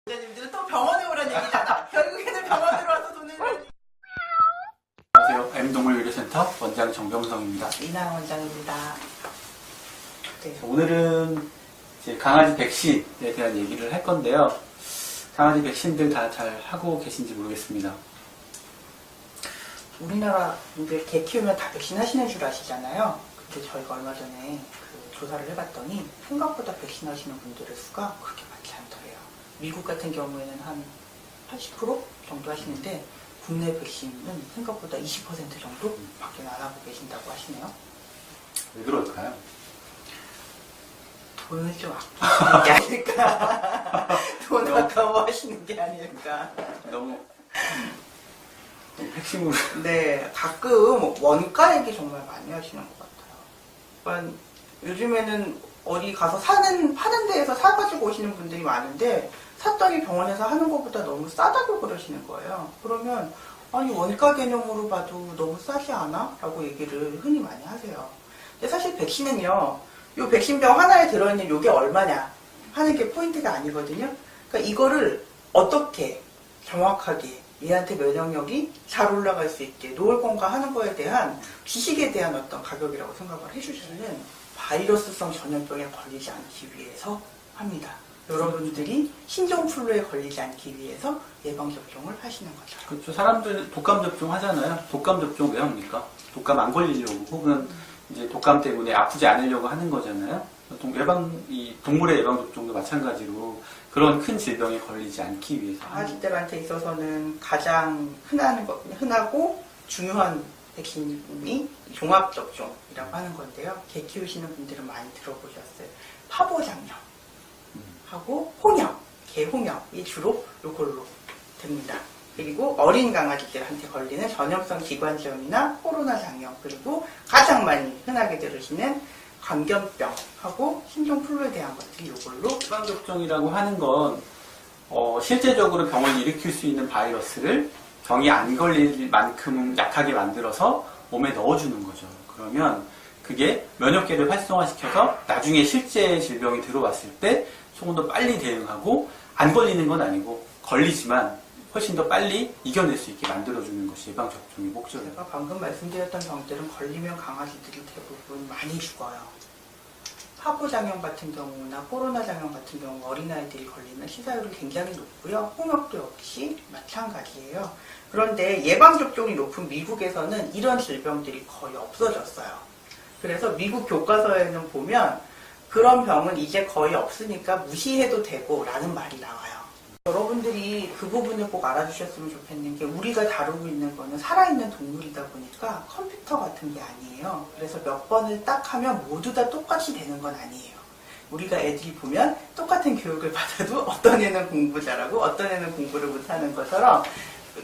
원장님들은 또 병원에 오라는 얘기잖아. 결국에는 병원으로 와서 돈을 내는. 안녕하세요. M동물의료센터 원장 정병성입니다. 이나 원장입니다. 네. 오늘은 이제 강아지 백신에 대한 얘기를 할 건데요. 강아지 백신들 다 잘 하고 계신지 모르겠습니다. 우리나라 분들 개 키우면 다 백신 하시는 줄 아시잖아요. 근데 저희가 얼마 전에 그 조사를 해봤더니 생각보다 백신 하시는 분들의 수가 그렇게 많지 않더래요. 미국 같은 경우에는 한 80% 정도 하시는데 국내 백신은 생각보다 20% 정도 밖에 안 하고 계신다고 하시네요. 왜 그럴까요? 돈을 좀 아끼시는 게 아닐까. 돈 아까워하시는 게 아닐까. 너무 핵심으로. 네, 가끔 원가 얘기 정말 많이 하시는 것 같아요. 그러니까 요즘에는 어디 가서 파는 데에서 사가지고 오시는 분들이 많은데 샀더니 병원에서 하는 것보다 너무 싸다고 그러시는 거예요. 그러면 아니 원가 개념으로 봐도 너무 싸지 않아? 라고 얘기를 흔히 많이 하세요. 근데 사실 백신은요, 요 백신병 하나에 들어있는 요게 얼마냐 하는 게 포인트가 아니거든요. 그러니까 이거를 어떻게 정확하게 얘한테 면역력이 잘 올라갈 수 있게 놓을 건가 하는 거에 대한 지식에 대한 어떤 가격이라고 생각을 해주시는 바이러스성 전염병에 걸리지 않기 위해서 합니다. 여러분들이 신종플루에 걸리지 않기 위해서 예방접종을 하시는 거죠. 그렇죠. 사람들 독감 접종 하잖아요. 독감 접종 왜 합니까? 독감 안 걸리려고 혹은 이제 독감 때문에 아프지 않으려고 하는 거잖아요. 이 동물의 예방접종도 마찬가지로 그런 큰 질병에 걸리지 않기 위해서. 강아지들한테 있어서는 가장 흔하고 중요한 백신이 종합접종이라고 하는 건데요. 개 키우시는 분들은 많이 들어보셨어요. 파보장염 하고 홍역, 개홍역이 주로 이걸로 됩니다. 그리고 어린 강아지들한테 걸리는 전염성 기관지염이나 코로나 장염, 그리고 가장 많이 흔하게 들으시는 광견병하고 신종플루에 대한 것들이 이걸로. 예방접종이라고 하는 건 실제적으로 병을 일으킬 수 있는 바이러스를 병이 안 걸릴 만큼 약하게 만들어서 몸에 넣어주는 거죠. 그러면 그게 면역계를 활성화시켜서 나중에 실제 질병이 들어왔을 때 조금 더 빨리 대응하고 안 걸리는 건 아니고 걸리지만 훨씬 더 빨리 이겨낼 수 있게 만들어주는 것이 예방접종의 목적이에요. 제가 방금 말씀드렸던 병들은 걸리면 강아지들이 대부분 많이 죽어요. 파보장염 같은 경우나 코로나 장염 같은 경우 어린아이들이 걸리면 치사율이 굉장히 높고요. 홍역도 역시 마찬가지예요. 그런데 예방접종이 높은 미국에서는 이런 질병들이 거의 없어졌어요. 그래서 미국 교과서에는 보면 그런 병은 이제 거의 없으니까 무시해도 되고 라는 말이 나와요. 여러분들이 그 부분을 꼭 알아주셨으면 좋겠는 게 우리가 다루고 있는 거는 살아있는 동물이다 보니까 컴퓨터 같은 게 아니에요. 그래서 몇 번을 딱 하면 모두 다 똑같이 되는 건 아니에요. 우리가 애들이 보면 똑같은 교육을 받아도 어떤 애는 공부 잘하고 어떤 애는 공부를 못하는 것처럼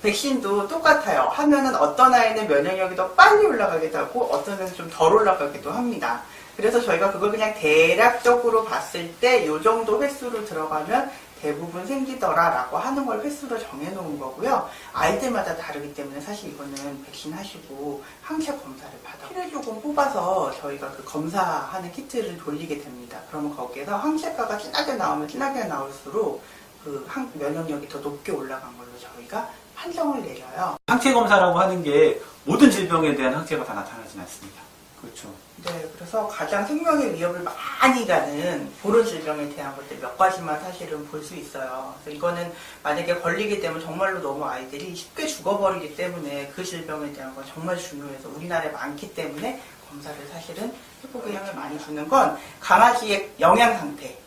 백신도 똑같아요. 하면은 어떤 아이는 면역력이 더 빨리 올라가기도 하고 어떤 애는 좀 덜 올라가기도 합니다. 그래서 저희가 그걸 그냥 대략적으로 봤을 때 이 정도 횟수로 들어가면 대부분 생기더라라고 하는 걸 횟수로 정해놓은 거고요. 아이들마다 다르기 때문에 사실 이거는 백신 하시고 항체 검사를 받아 피를 조금 뽑아서 저희가 그 검사하는 키트를 돌리게 됩니다. 그러면 거기에서 항체가가 진하게 나오면 진하게 나올수록 그 면역력이 더 높게 올라간 걸로 저희가 판정을 내려요. 항체 검사라고 하는 게 모든 질병에 대한 항체가 다 나타나진 않습니다. 그렇죠. 네, 그래서 가장 생명의 위협을 많이 가는 보런 질병에 대한 것들 몇 가지만 사실은 볼 수 있어요. 그래서 이거는 만약에 걸리게 되면 정말로 너무 아이들이 쉽게 죽어버리기 때문에 그 질병에 대한 건 정말 중요해서 우리나라에 많기 때문에 검사를 사실은 해보게 영향을 많이 주는 건 강아지의 영양 상태,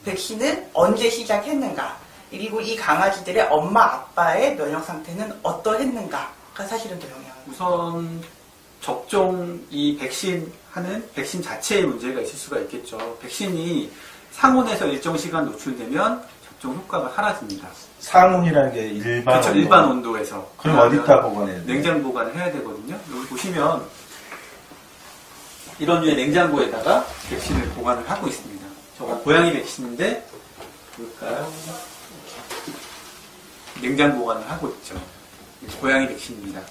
백신을 언제 시작했는가, 그리고 이 강아지들의 엄마 아빠의 면역 상태는 어떠했는가가 사실은 더 영향을. 우선 이 백신 자체에 문제가 있을 수가 있겠죠. 백신이 상온에서 일정 시간 노출되면 접종 효과가 사라집니다. 상온이라는 게 일반 그렇죠. 온도? 일반 온도에서. 그럼 어디다 보관해야 돼요? 냉장 보관을 해야 되거든요. 여기 보시면 이런 류의 냉장고에다가 백신을 보관을 하고 있습니다. 저거 고양이 백신인데 볼까요? 냉장 보관을 하고 있죠. 고양이 백신입니다.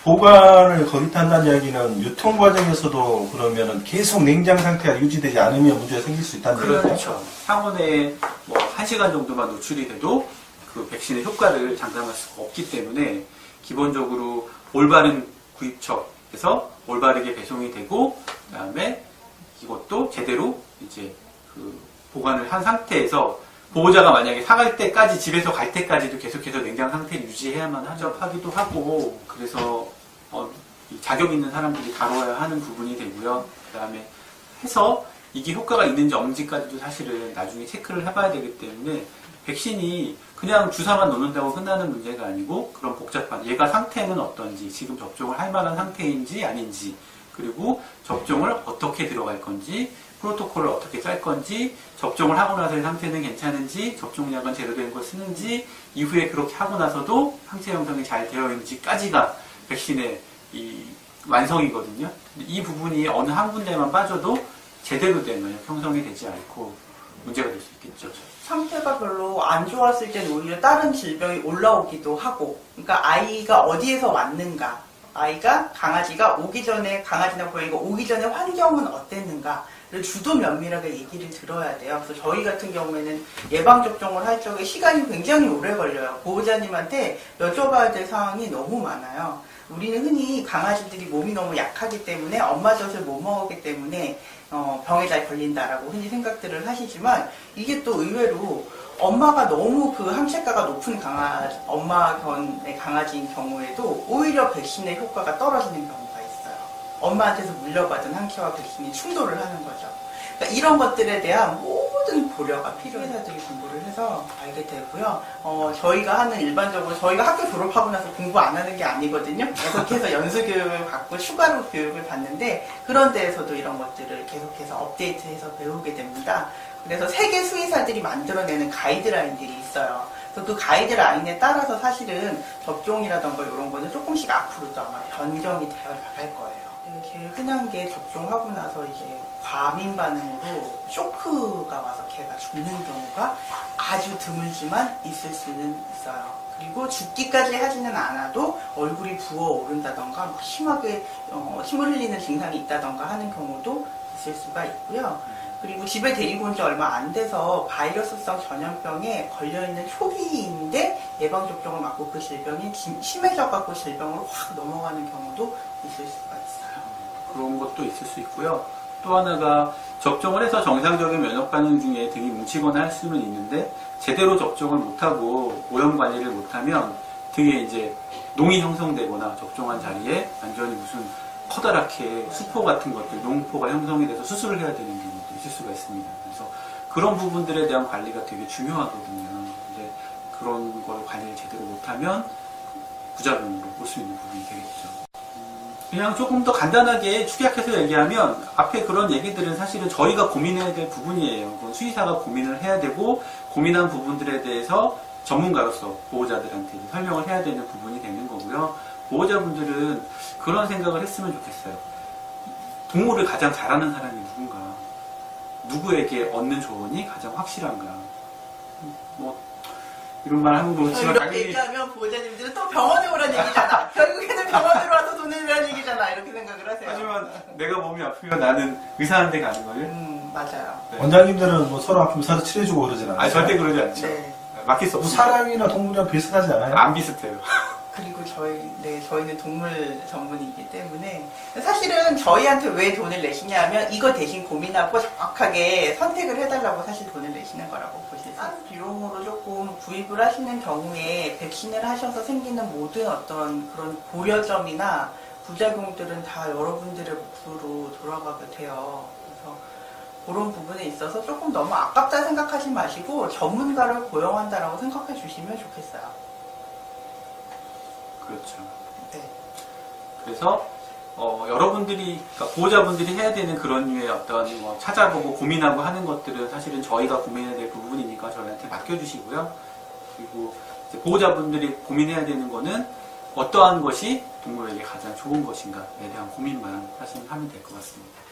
보관을 거기다 한다는 이야기는 유통 과정에서도 그러면은 계속 냉장 상태가 유지되지 않으면 문제가 생길 수 있다는 얘기죠. 그렇죠. 상온에 뭐 1시간 정도만 노출이 돼도 그 백신의 효과를 장담할 수가 없기 때문에 기본적으로 올바른 구입처에서 올바르게 배송이 되고 그다음에 이것도 제대로 이제 그 보관을 한 상태에서 보호자가 만약에 사갈 때까지 집에서 갈 때까지도 계속해서 냉장 상태를 유지해야만 하기도 하고 그래서 이 자격 있는 사람들이 다뤄야 하는 부분이 되고요. 그다음에 해서 이게 효과가 있는지 없는지까지도 사실은 나중에 체크를 해봐야 되기 때문에 백신이 그냥 주사만 놓는다고 끝나는 문제가 아니고 그런 복잡한 얘가 상태는 어떤지 지금 접종을 할 만한 상태인지 아닌지 그리고 접종을 어떻게 들어갈 건지 프로토콜을 어떻게 짤 건지 접종을 하고 나서의 상태는 괜찮은지 접종약은 제대로 된 걸 쓰는지 이후에 그렇게 하고 나서도 항체 형성이 잘 되어 있는지까지가 백신의 이 완성이거든요. 이 부분이 어느 한 군데만 빠져도 제대로 된 면역 형성이 되지 않고 문제가 될 수 있겠죠. 상태가 별로 안 좋았을 때는 오히려 다른 질병이 올라오기도 하고, 그러니까 아이가 어디에서 왔는가, 아이가 강아지가 오기 전에 강아지나 고양이가 오기 전에 환경은 어땠는가를 주도 면밀하게 얘기를 들어야 돼요. 그래서 저희 같은 경우에는 예방 접종을 할 적에 시간이 굉장히 오래 걸려요. 보호자님한테 여쭤봐야 될 사항이 너무 많아요. 우리는 흔히 강아지들이 몸이 너무 약하기 때문에 엄마 젖을 못 먹었기 때문에 병에 잘 걸린다라고 흔히 생각들을 하시지만 이게 또 의외로 엄마가 너무 그 항체가가 높은 엄마 견의 강아지인 경우에도 오히려 백신의 효과가 떨어지는 경우가 있어요. 엄마한테서 물려받은 항체와 백신이 충돌을 하는 거죠. 그러니까 이런 것들에 대한 모든 고려가 필요해요. 회사들이 공부를 해서 알게 되고요. 저희가 하는 일반적으로 저희가 학교 졸업하고 나서 공부 안 하는 게 아니거든요. 계속해서 연수 교육을 받고 추가로 교육을 받는데 그런 데에서도 이런 것들을 계속해서 업데이트해서 배우게 됩니다. 그래서 세계 수의사들이 만들어내는 가이드라인들이 있어요. 그래서 그 가이드라인에 따라서 사실은 접종이라던가 이런 거는 조금씩 앞으로도 아마 변경이 되어 나갈 거예요. 제일 흔한 게 접종하고 나서 이제 과민 반응으로 쇼크가 와서 개가 죽는 경우가 아주 드물지만 있을 수는 있어요. 그리고 죽기까지 하지는 않아도 얼굴이 부어오른다던가 막 심하게 힘을 흘리는 증상이 있다던가 하는 경우도 있을 수가 있고요. 그리고 집에 데리고 온 지 얼마 안 돼서 바이러스성 전염병에 걸려있는 초기인데 예방접종을 맞고 그 질병이 심해져갖고 질병으로 확 넘어가는 경우도 있을 수가 있어요. 그런 것도 있을 수 있고요. 또 하나가 접종을 해서 정상적인 면역 반응 중에 등이 뭉치거나 할 수는 있는데 제대로 접종을 못하고 오염 관리를 못하면 등에 이제 농이 형성되거나 접종한 자리에 완전히 무슨 커다랗게 수포 같은 것들, 농포가 형성이 돼서 수술을 해야 되는 경우도 있을 수가 있습니다. 그래서 그런 부분들에 대한 관리가 되게 중요하거든요. 근데 그런 걸 관리를 제대로 못하면 부작용으로 볼 수 있는 부분이 되겠죠. 그냥 조금 더 간단하게 축약해서 얘기하면 앞에 그런 얘기들은 사실은 저희가 고민해야 될 부분이에요. 그건 수의사가 고민을 해야 되고 고민한 부분들에 대해서 전문가로서 보호자들한테 설명을 해야 되는 부분이 되는 거고요. 보호자분들은 그런 생각을 했으면 좋겠어요. 동물을 가장 잘하는 사람이 누군가? 누구에게 얻는 조언이 가장 확실한가? 뭐 이런 말 하는 거 그렇지만 이렇게 당연히 얘기하면 보호자님들은 또 병원에 오라는 얘기잖아. 결국에는 병원으로 와서 돈을 내라는 얘기잖아. 이렇게 생각을 하세요. 하지만 내가 몸이 아프면 나는 의사한테 가는 거예요. 맞아요. 네. 원장님들은 뭐 서로 아프면 서로 치료해주고 그러진 않아요. 아니 절대 그러지 않죠. 네. 맡길 수 뭐 없어요. 사람이나 동물이랑 비슷하지 않아요? 안 비슷해요. 그리고 저희는 동물 전문이기 때문에 사실은 저희한테 왜 돈을 내시냐면 이거 대신 고민하고 정확하게 선택을 해달라고 사실 돈을 내시는 거라고 보실 수 있어요. 비용으로 조금 구입을 하시는 경우에 백신을 하셔서 생기는 모든 어떤 그런 고려점이나 부작용들은 다 여러분들의 몫으로 돌아가게 돼요. 그래서 그런 부분에 있어서 조금 너무 아깝다 생각하지 마시고 전문가를 고용한다라고 생각해 주시면 좋겠어요. 그렇죠. 네. 그래서 여러분들이 그러니까 보호자분들이 해야 되는 그런 류의 어떤 뭐 찾아보고 고민하고 하는 것들은 사실은 저희가 고민해야 될 부분이니까 저희한테 맡겨주시고요. 그리고 이제 보호자분들이 고민해야 되는 거는 어떠한 것이 동물에게 가장 좋은 것인가에 대한 고민만 하시면 하면 될 것 같습니다.